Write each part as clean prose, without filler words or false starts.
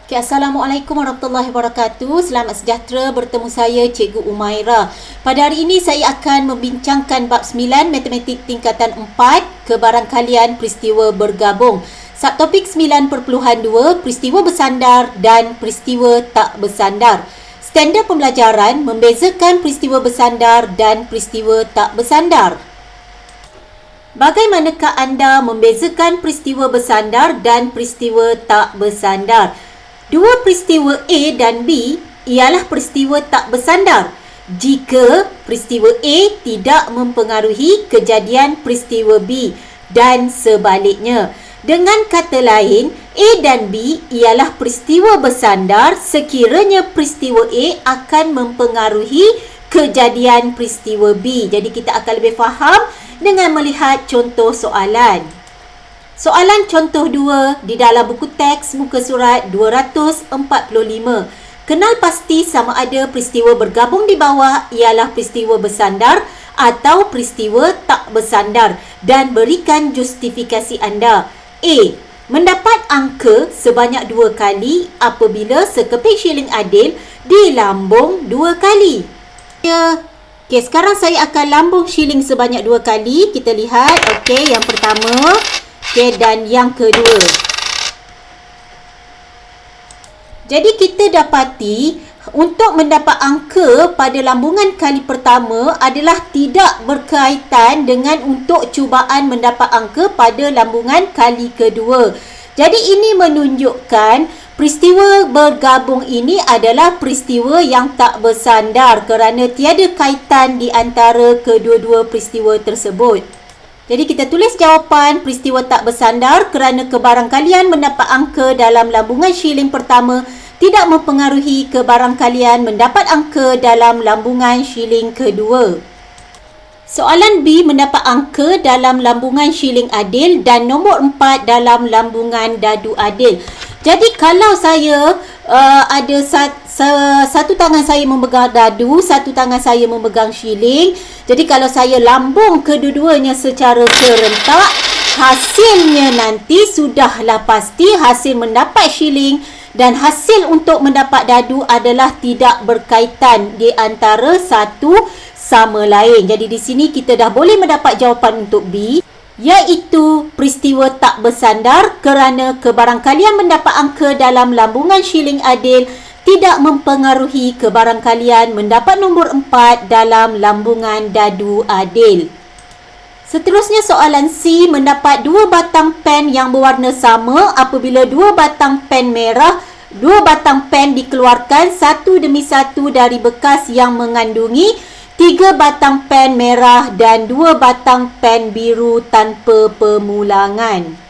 Okay, Assalamualaikum warahmatullahi wabarakatuh. Selamat sejahtera, bertemu saya Cikgu Umaira. Pada hari ini saya akan membincangkan bab 9 Matematik tingkatan 4, kebarangkalian peristiwa bergabung. Subtopik 9.2, peristiwa bersandar dan peristiwa tak bersandar. Standard pembelajaran membezakan peristiwa bersandar dan peristiwa tak bersandar. Bagaimanakah anda membezakan peristiwa bersandar dan peristiwa tak bersandar? Dua peristiwa A dan B ialah peristiwa tak bersandar jika peristiwa A tidak mempengaruhi kejadian peristiwa B dan sebaliknya. Dengan kata lain, A dan B ialah peristiwa bersandar sekiranya peristiwa A akan mempengaruhi kejadian peristiwa B. Jadi kita akan lebih faham dengan melihat contoh soalan. Soalan contoh 2 di dalam buku teks muka surat 245. Kenal pasti sama ada peristiwa bergabung di bawah ialah peristiwa bersandar atau peristiwa tak bersandar dan berikan justifikasi anda. A. Mendapat angka sebanyak 2 kali apabila sekeping shilling adil dilambung 2 kali. Okey, sekarang saya akan lambung shilling sebanyak 2 kali. Kita lihat. Okey, yang pertama. Okey, dan yang kedua. Jadi kita dapati untuk mendapat angka pada lambungan kali pertama adalah tidak berkaitan dengan untuk cubaan mendapat angka pada lambungan kali kedua. Jadi ini menunjukkan peristiwa bergabung ini adalah peristiwa yang tak bersandar kerana tiada kaitan di antara kedua-dua peristiwa tersebut. Jadi kita tulis jawapan peristiwa tak bersandar kerana kebarangkalian mendapat angka dalam lambungan shilling pertama tidak mempengaruhi kebarangkalian mendapat angka dalam lambungan shilling kedua. Soalan B mendapat angka dalam lambungan shilling adil dan nombor 4 dalam lambungan dadu adil. Jadi kalau saya ada satu tangan saya memegang dadu, satu tangan saya memegang shilling. Jadi kalau saya lambung kedua-duanya secara serentak, hasilnya nanti sudahlah pasti hasil mendapat shilling dan hasil untuk mendapat dadu adalah tidak berkaitan di antara satu sama lain. Jadi di sini kita dah boleh mendapat jawapan untuk B, iaitu peristiwa tak bersandar kerana kebarangkalian mendapat angka dalam lambungan shilling adil tidak mempengaruhi kebarangkalian mendapat nombor 4 dalam lambungan dadu adil. Seterusnya soalan C mendapat 2 batang pen yang berwarna sama apabila 2 batang pen merah, 2 batang pen dikeluarkan satu demi satu dari bekas yang mengandungi 3 batang pen merah dan 2 batang pen biru tanpa pemulangan.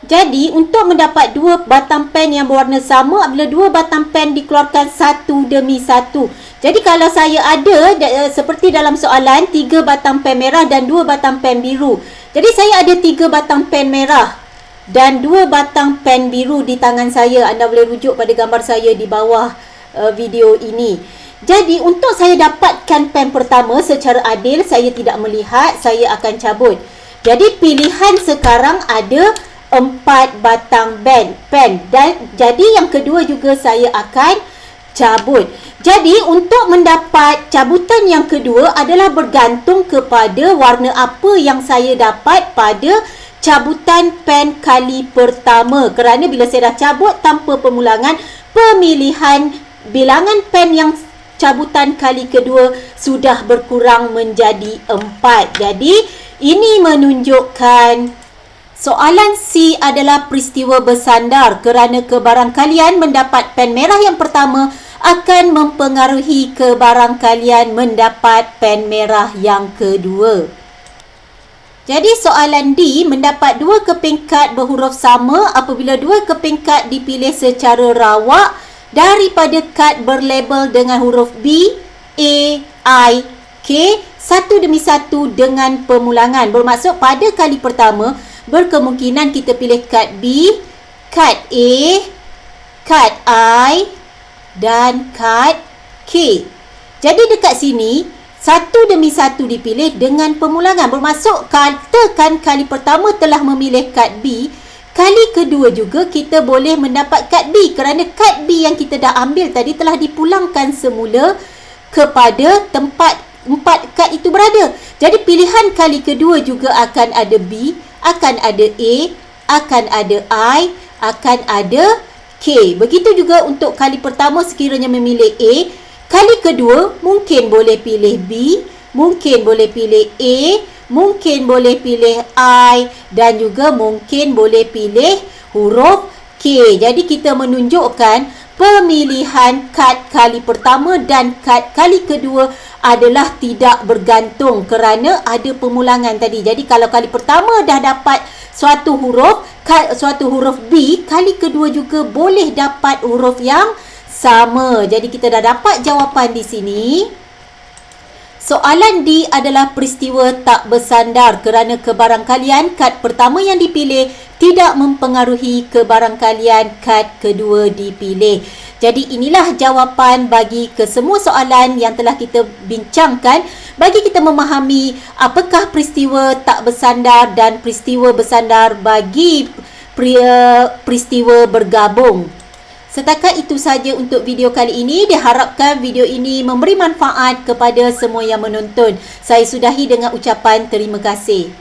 Jadi, untuk mendapat 2 batang pen yang berwarna sama, apabila 2 batang pen dikeluarkan satu demi satu. Jadi, kalau saya ada, seperti dalam soalan, 3 batang pen merah dan 2 batang pen biru. Jadi, saya ada 3 batang pen merah dan 2 batang pen biru di tangan saya. Anda boleh rujuk pada gambar saya di bawah video ini. Jadi, untuk saya dapatkan pen pertama secara adil, saya tidak melihat, saya akan cabut. Jadi, pilihan sekarang ada 4 batang pen dan jadi yang kedua juga saya akan cabut. Jadi, untuk mendapat cabutan yang kedua adalah bergantung kepada warna apa yang saya dapat pada cabutan pen kali pertama. Kerana bila saya dah cabut tanpa pemulangan, pemilihan bilangan pen yang cabutan kali kedua sudah berkurang menjadi 4. Jadi, ini menunjukkan soalan C adalah peristiwa bersandar kerana kebarangkalian mendapat pen merah yang pertama akan mempengaruhi kebarangkalian mendapat pen merah yang kedua. Jadi soalan D mendapat 2 keping kad berhuruf sama apabila 2 keping kad dipilih secara rawak daripada kad berlabel dengan huruf B, A, I, K satu demi satu dengan pemulangan. Bermaksud pada kali pertama berkemungkinan kita pilih kad B, kad A, kad I dan kad K. Jadi dekat sini satu demi satu dipilih dengan pemulangan. Bermaksud katakan kali pertama telah memilih kad B, Kali kedua juga kita boleh mendapat kad B kerana kad B yang kita dah ambil tadi telah dipulangkan semula kepada tempat 4 kad itu berada. Jadi pilihan kali kedua juga akan ada B, akan ada A, akan ada I, akan ada K. Begitu juga untuk kali pertama sekiranya memilih A, kali kedua mungkin boleh pilih B, mungkin boleh pilih A, mungkin boleh pilih I dan juga mungkin boleh pilih huruf K. Jadi kita menunjukkan pemilihan kad kali pertama dan kad kali kedua adalah tidak bergantung kerana ada pemulangan tadi. Jadi kalau kali pertama dah dapat suatu huruf B, kali kedua juga boleh dapat huruf yang sama. Jadi kita dah dapat jawapan di sini. Soalan D adalah peristiwa tak bersandar kerana kebarangkalian kad pertama yang dipilih tidak mempengaruhi kebarangkalian kad kedua dipilih. Jadi inilah jawapan bagi kesemua soalan yang telah kita bincangkan bagi kita memahami apakah peristiwa tak bersandar dan peristiwa bersandar bagi peristiwa bergabung. Setakat itu saja untuk video kali ini. Diharapkan video ini memberi manfaat kepada semua yang menonton. Saya sudahi dengan ucapan terima kasih.